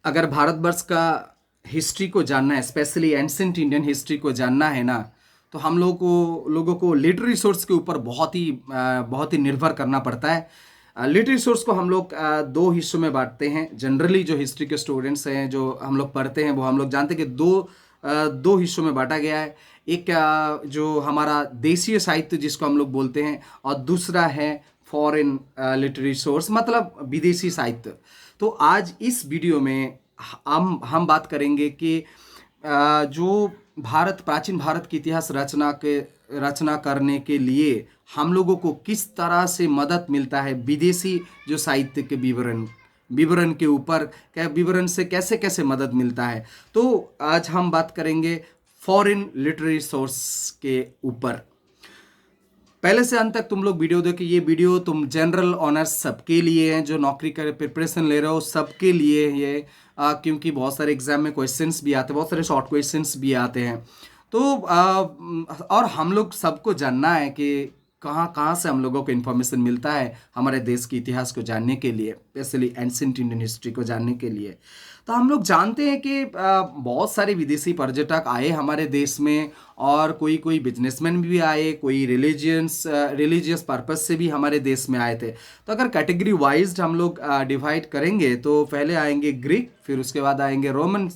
अगर भारतवर्ष का हिस्ट्री को जानना है, स्पेशली एंसेंट इंडियन हिस्ट्री को जानना है ना, तो हम लोगों को लिटरेरी सोर्स के ऊपर बहुत ही निर्भर करना पड़ता है। लिटरेरी सोर्स को हम लोग दो हिस्सों में बांटते हैं। जनरली जो हिस्ट्री के स्टूडेंट्स हैं, जो हम लोग पढ़ते हैं, वो हम लोग जानते हैं कि दो हिस्सों में बांटा गया है। एक जो हमारा देशीय साहित्य जिसको हम लोग बोलते हैं, और दूसरा है फॉरेन लिटरेरी सोर्स, मतलब विदेशी साहित्य। तो आज इस वीडियो में हम बात करेंगे कि जो प्राचीन भारत की इतिहास रचना करने के लिए हम लोगों को किस तरह से मदद मिलता है विदेशी जो साहित्य के विवरण के ऊपर, क्या विवरण से कैसे कैसे मदद मिलता है। तो आज हम बात करेंगे फॉरेन लिटरेरी सोर्स के ऊपर। पहले से अंत तक तुम लोग वीडियो देखो। ये वीडियो तुम जनरल ऑनर्स सबके लिए है, जो नौकरी का प्रिपरेशन ले रहे हो सबके लिए ये, क्योंकि बहुत सारे एग्जाम में क्वेश्चंस भी आते हैं, बहुत सारे शॉर्ट क्वेश्चंस भी आते हैं। तो और हम लोग सबको जानना है कि कहाँ कहाँ से हम लोगों को इन्फॉर्मेशन मिलता है हमारे देश के इतिहास को जानने के लिए, स्पेशली एंशिएंट इंडियन हिस्ट्री को जानने के लिए। तो हम लोग जानते हैं कि बहुत सारे विदेशी पर्यटक आए हमारे देश में, और कोई कोई बिजनेसमैन भी आए, कोई रिलीजियस पर्पस से भी हमारे देश में आए थे। तो अगर कैटेगरी वाइज हम लोग डिवाइड करेंगे, तो पहले आएंगे ग्रीक, फिर उसके बाद आएंगे रोमन,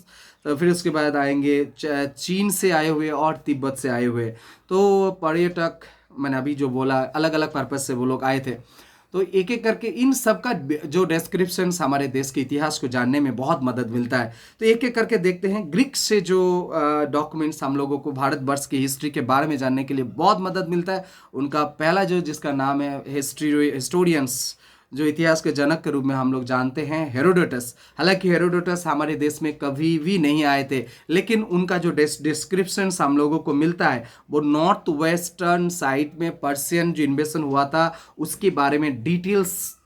तो फिर उसके बाद आएंगे चीन से आए हुए और तिब्बत से आए हुए। तो पर्यटक, मैंने अभी जो बोला, अलग अलग पर्पस से वो लोग आए थे। तो एक एक करके इन सब का जो डिस्क्रिप्शन हमारे देश के इतिहास को जानने में बहुत मदद मिलता है। तो एक एक करके देखते हैं। ग्रीक से जो डॉक्यूमेंट्स हम लोगों को भारतवर्ष की हिस्ट्री के बारे में जानने के लिए बहुत मदद मिलता है, उनका पहला जिसका नाम है हिस्टोरियंस, जो इतिहास के जनक के रूप में हम लोग जानते हैं, हेरोडोटस। हालांकि हेरोडोटस हमारे देश में कभी भी नहीं आए थे, लेकिन उनका जो डिस्क्रिप्शन हम लोगों को मिलता है वो नॉर्थ वेस्टर्न साइड में पर्शियन जो इन्वेशन हुआ था उसके बारे में डिटेल्स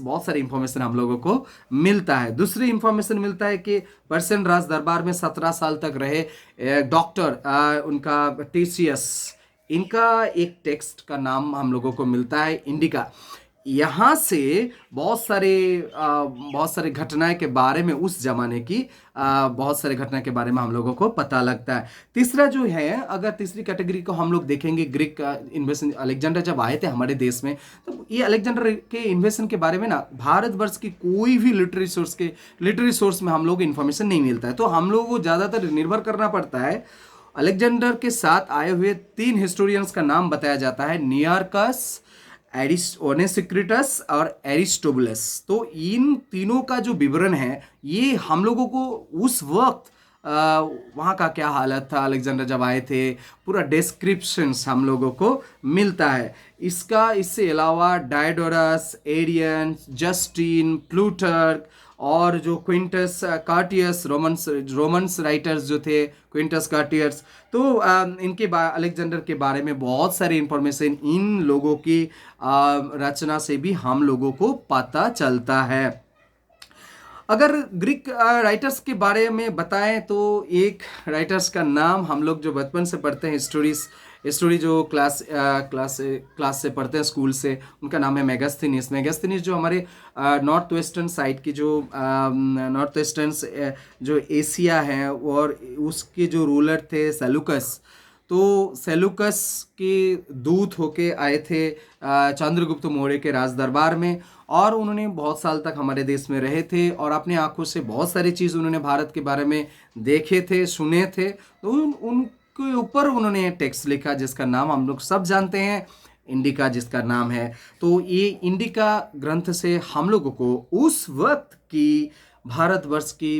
बहुत सारी इंफॉर्मेशन हम लोगों को मिलता है। दूसरी इंफॉर्मेशन मिलता है कि पर्शियन राज दरबार में 17 साल तक रहे डॉक्टर, उनका टेसियस, इनका एक टेक्स्ट का नाम हम लोगों को मिलता है इंडिका। यहाँ से बहुत सारे घटनाएं के बारे में, उस जमाने की बहुत सारे घटना के बारे में हम लोगों को पता लगता है। तीसरा जो है, अगर तीसरी कैटेगरी को हम लोग देखेंगे, ग्रीक इन्वेशन, अलेक्जेंडर जब आए थे हमारे देश में, तो ये अलेक्जेंडर के इन्वेशन के बारे में ना भारतवर्ष की कोई भी लिटरेरी सोर्स में हम लोग इन्फॉर्मेशन नहीं मिलता है। तो हम लोगों को ज़्यादातर निर्भर करना पड़ता है। अलेक्जेंडर के साथ आए हुए 3 हिस्टोरियंस का नाम बताया जाता है, नियार्कस, ओनेसिक्रिटस और एरिस्टोबुलस। तो इन तीनों का जो विवरण है, ये हम लोगों को उस वक्त वहाँ का क्या हालत था अलेक्जेंडर जब आए थे, पूरा डिस्क्रिप्शंस हम लोगों को मिलता है। इससे अलावा डायडोरस, एरियन, जस्टिन, प्लूटर्क, और जो क्विंटस कार्टियस, रोमन्स राइटर्स जो थे, क्विंटस कार्टियस। तो इनके अलेक्जेंडर के बारे में बहुत सारी इंफॉर्मेशन इन लोगों की रचना से भी हम लोगों को पता चलता है। अगर ग्रीक राइटर्स के बारे में बताएं, तो एक राइटर्स का नाम हम लोग जो बचपन से पढ़ते हैं, हिस्टोरी जो क्लास से पढ़ते हैं स्कूल से, उनका नाम है मेगास्थनीज जो हमारे नॉर्थ वेस्टर्न साइड की जो नॉर्थ वेस्टर्न जो एशिया है, और उसके जो रूलर थे सेलुकस। तो सेलुकस के दूत होके आए थे चंद्रगुप्त मौर्य के राज दरबार में, और उन्होंने बहुत साल तक हमारे देश में रहे थे, और अपने आंखों से बहुत सारी चीज़ उन्होंने भारत के बारे में देखे थे, सुने थे। तो उनके ऊपर उन्होंने टेक्स्ट लिखा जिसका नाम हम लोग सब जानते हैं, इंडिका जिसका नाम है। तो ये इंडिका ग्रंथ से हम लोगों को उस वक्त की भारतवर्ष की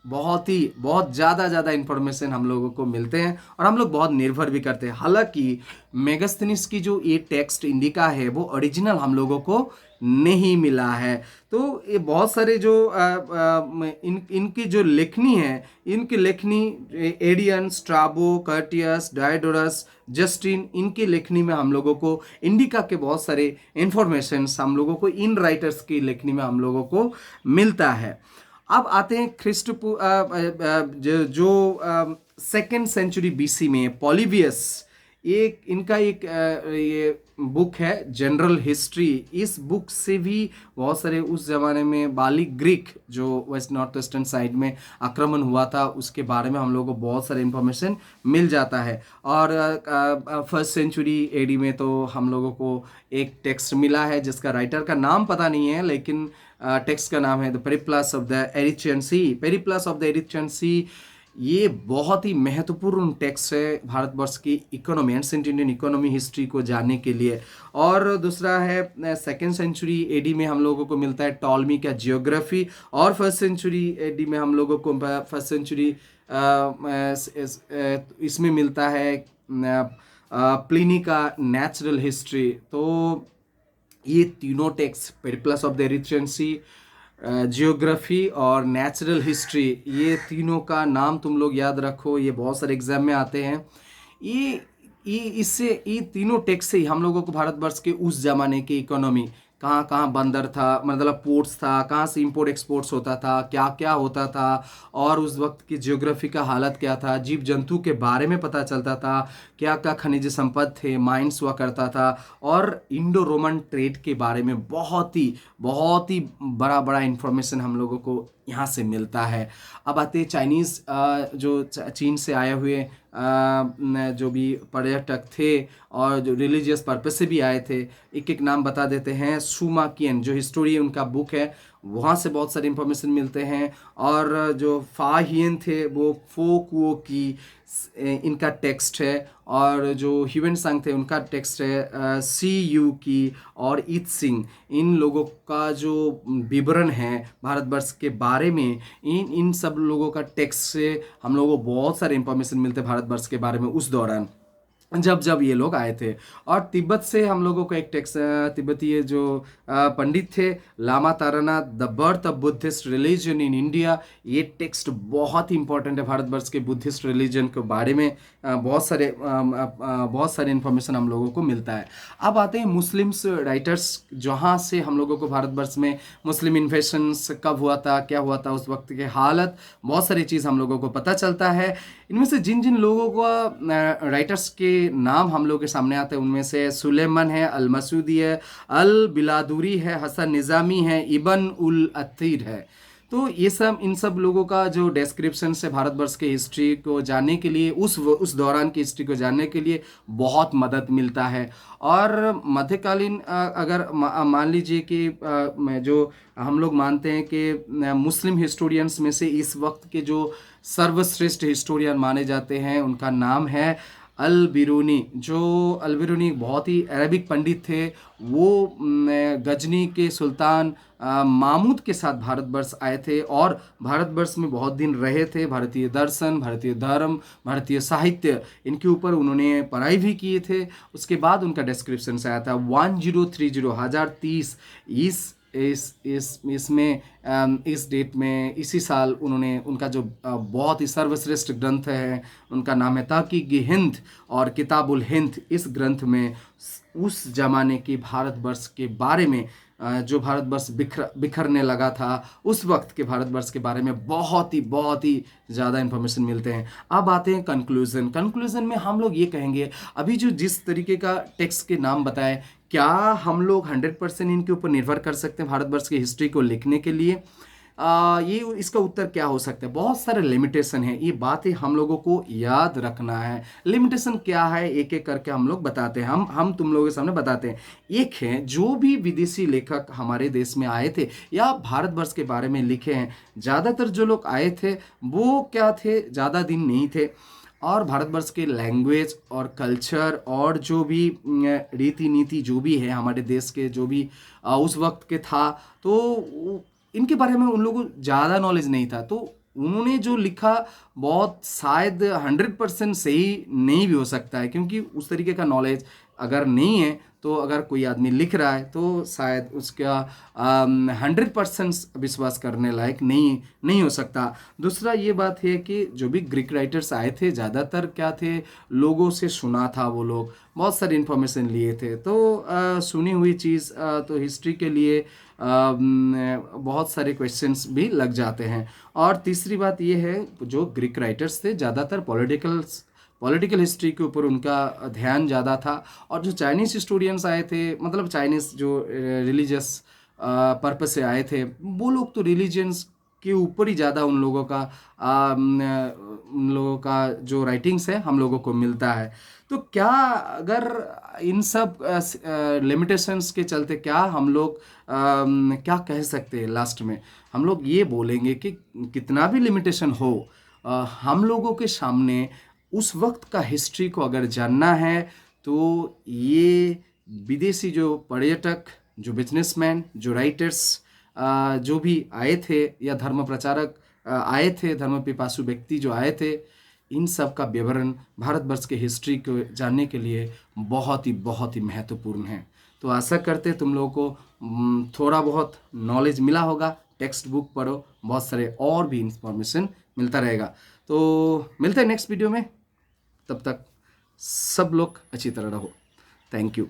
बहुत ज़्यादा इंफॉर्मेशन हम लोगों को मिलते हैं, और हम लोग बहुत निर्भर भी करते हैं। हालांकि मेगास्थनीज की जो ये टेक्स्ट इंडिका है वो ओरिजिनल हम लोगों को नहीं मिला है। तो ये बहुत सारे जो इनकी जो लेखनी है, इनकी लेखनी एडियन, स्ट्राबो, कर्टियस, डायडोरस, जस्टिन, इनकी लेखनी में हम लोगों को इंडिका के बहुत सारे इंफॉर्मेशन हम लोगों को इन राइटर्स की लेखनी में हम लोगों को मिलता है। अब आते हैं जो 2nd सेंचुरी BC में पॉलीबियस, एक इनका एक ये बुक है जनरल हिस्ट्री। इस बुक से भी बहुत सारे उस ज़माने में बाली ग्रीक जो वेस्ट नॉर्थ वेस्टर्न साइड में आक्रमण हुआ था उसके बारे में हम लोगों को बहुत सारे इंफॉर्मेशन मिल जाता है। और फर्स्ट सेंचुरी एडी में तो हम लोगों को एक टेक्स्ट मिला है जिसका राइटर का नाम पता नहीं है, लेकिन टेक्स्ट का नाम है the Periplus of the Erythraean sea. Periplus of the Erythraean sea ये बहुत ही महत्वपूर्ण टेक्स्ट है भारतवर्ष की economy, ancient Indian economy history को जानने के लिए। और दूसरा है सेकेंड सेंचुरी एडी में हम लोगों को मिलता है टॉलमी का जियोग्राफी। और फर्स्ट सेंचुरी एडी में हम लोगों को फर्स्ट सेंचुरी इसमें मिलता है प्लिनी का नेचुरल हिस्ट्री। तो ये तीनों text Periplus of the Erythraean Sea, geography और नेचुरल हिस्ट्री, ये तीनों का नाम तुम लोग याद रखो, ये बहुत सारे एग्जाम में आते हैं। ये तीनों टेक्स्ट से ही हम लोगों को भारतवर्ष के उस जमाने की इकोनॉमी, कहाँ कहाँ बंदर था, मतलब पोर्ट्स था, कहाँ से इंपोर्ट एक्सपोर्ट्स होता था, क्या क्या होता था, और उस वक्त की जियोग्राफी का हालत क्या था, जीव जंतु के बारे में पता चलता था, क्या क्या खनिज संपद थे, माइंस हुआ करता था। और इंडो रोमन ट्रेड के बारे में बहुत ही बड़ा बड़ा इंफॉर्मेशन हम लोगों को यहाँ से मिलता है। अब आते चाइनीज़ जो चीन से आए हुए जो भी पर्यटक थे और जो रिलीजियस पर्पस से भी आए थे, एक एक नाम बता देते हैं। सुमा कियन जो हिस्टोरियन उनका बुक है, वहाँ से बहुत सारे इंफॉर्मेशन मिलते हैं। और जो फा हियन थे वो फो कुओ की इनका टेक्स्ट है। और जो ह्यूएन सांग थे उनका टेक्स्ट है सी यू की और इत सिंह। इन लोगों का जो विवरण है भारतवर्ष के बारे में, इन सब लोगों का टेक्स्ट से हम लोगों को बहुत सारे इंफॉर्मेशन मिलते हैं भारतवर्ष के बारे में उस दौरान जब ये लोग आए थे। और तिब्बत से हम लोगों को एक टेक्स्ट, तिब्बतीय जो पंडित थे Lama Taranath, the birth of Buddhist religion in India, ये टेक्स्ट बहुत ही इंपॉर्टेंट है भारतवर्ष के बुद्धिस्ट रिलीजन के बारे में। बहुत सारे इंफॉर्मेशन हम लोगों को मिलता है। अब आते हैं मुस्लिम्स राइटर्स, जहाँ से हम लोगों को भारतवर्ष में मुस्लिम इन्वेशंस कब हुआ था, क्या हुआ था, उस वक्त के हालत, बहुत सारी चीज़ हम लोगों को पता चलता है। इनमें से जिन जिन लोगों को राइटर्स के नाम हम लोग के सामने आते हैं उनमें से सुलेमान है, अल मसूदी है, अल बिलादुरी है, हसन निज़ामी है, इबन उल अतीर है। तो ये सब, इन सब लोगों का जो डिस्क्रिप्शन से भारतवर्ष के हिस्ट्री को जानने के लिए, उस दौरान की हिस्ट्री को जानने के लिए बहुत मदद मिलता है। और मध्यकालीन अगर मान लीजिए कि जो हम लोग मानते हैं कि मुस्लिम हिस्टोरियंस में से इस वक्त के जो सर्वश्रेष्ठ हिस्टोरियन माने जाते हैं उनका नाम है अल बिरूनी। जो अल बिरूनी बहुत ही अरबिक पंडित थे, वो गजनी के सुल्तान मामूद के साथ भारतवर्ष आए थे और भारतवर्ष में बहुत दिन रहे थे। भारतीय दर्शन, भारतीय धर्म, भारतीय साहित्य, इनके ऊपर उन्होंने पढ़ाई भी किए थे। उसके बाद उनका डिस्क्रिप्शन से आया था 1030 इसमें इस डेट में, इसी साल उन्होंने उनका जो बहुत ही सर्वश्रेष्ठ ग्रंथ है उनका नाम है तहकीक हिंद और किताबुल हिंद। इस ग्रंथ में उस जमाने के भारतवर्ष के बारे में, जो भारतवर्ष बिखरने लगा था उस वक्त के भारतवर्ष के बारे में बहुत ही ज़्यादा इन्फॉर्मेशन मिलते हैं। अब आते हैं कंक्लूजन में हम लोग ये कहेंगे, अभी जो जिस तरीके का टेक्स्ट के नाम बताए, क्या हम लोग 100% इनके ऊपर निर्भर कर सकते हैं भारतवर्ष की हिस्ट्री को लिखने के लिए? ये इसका उत्तर क्या हो सकता है? बहुत सारे लिमिटेशन है, ये बातें हम लोगों को याद रखना है। लिमिटेशन क्या है एक एक करके हम लोग बताते हैं, हम तुम लोगों के सामने बताते हैं। एक है, जो भी विदेशी लेखक हमारे देश में आए थे या भारतवर्ष के बारे में लिखे हैं, ज़्यादातर जो लोग आए थे वो क्या थे, ज़्यादा दिन नहीं थे और भारतवर्ष के लैंग्वेज और कल्चर और जो भी रीति नीति जो भी है हमारे देश के, जो भी उस वक्त के था, तो इनके बारे में उन लोगों को ज़्यादा नॉलेज नहीं था। तो उन्होंने जो लिखा बहुत शायद 100% सही नहीं भी हो सकता है, क्योंकि उस तरीके का नॉलेज अगर नहीं है तो अगर कोई आदमी लिख रहा है तो शायद उसका 100% विश्वास करने लायक नहीं हो सकता। दूसरा ये बात है कि जो भी ग्रीक राइटर्स आए थे ज़्यादातर क्या थे, लोगों से सुना था, वो लोग बहुत सारी इन्फॉर्मेशन लिए थे। तो सुनी हुई चीज़ तो हिस्ट्री के लिए बहुत सारे क्वेश्चंस भी लग जाते हैं। और तीसरी बात ये है, जो ग्रीक राइटर्स थे ज़्यादातर पॉलिटिकल हिस्ट्री के ऊपर उनका ध्यान ज़्यादा था। और जो चाइनीज़ हिस्टोरियंस आए थे, मतलब चाइनीज़ जो रिलीजियस पर्पस से आए थे, वो लोग तो रिलीजियंस के ऊपर ही ज़्यादा उन लोगों का जो राइटिंग्स है हम लोगों को मिलता है। तो क्या अगर इन सब लिमिटेशंस के चलते क्या हम लोग क्या कह सकते हैं, लास्ट में हम लोग ये बोलेंगे कि कितना भी लिमिटेशन हो, हम लोगों के सामने उस वक्त का हिस्ट्री को अगर जानना है तो ये विदेशी जो पर्यटक, जो बिजनेसमैन, जो राइटर्स, जो भी आए थे, या धर्म प्रचारक आए थे, धर्म पिपासु व्यक्ति जो आए थे, इन सब का विवरण भारतवर्ष के हिस्ट्री को जानने के लिए बहुत ही महत्वपूर्ण है। तो आशा करते तुम लोगों को थोड़ा बहुत नॉलेज मिला होगा। टेक्स्ट बुक पढ़ो, बहुत सारे और भी इंफॉर्मेशन मिलता रहेगा। तो मिलते हैं नेक्स्ट वीडियो में, तब तक सब लोग अच्छी तरह रहो। Thank you.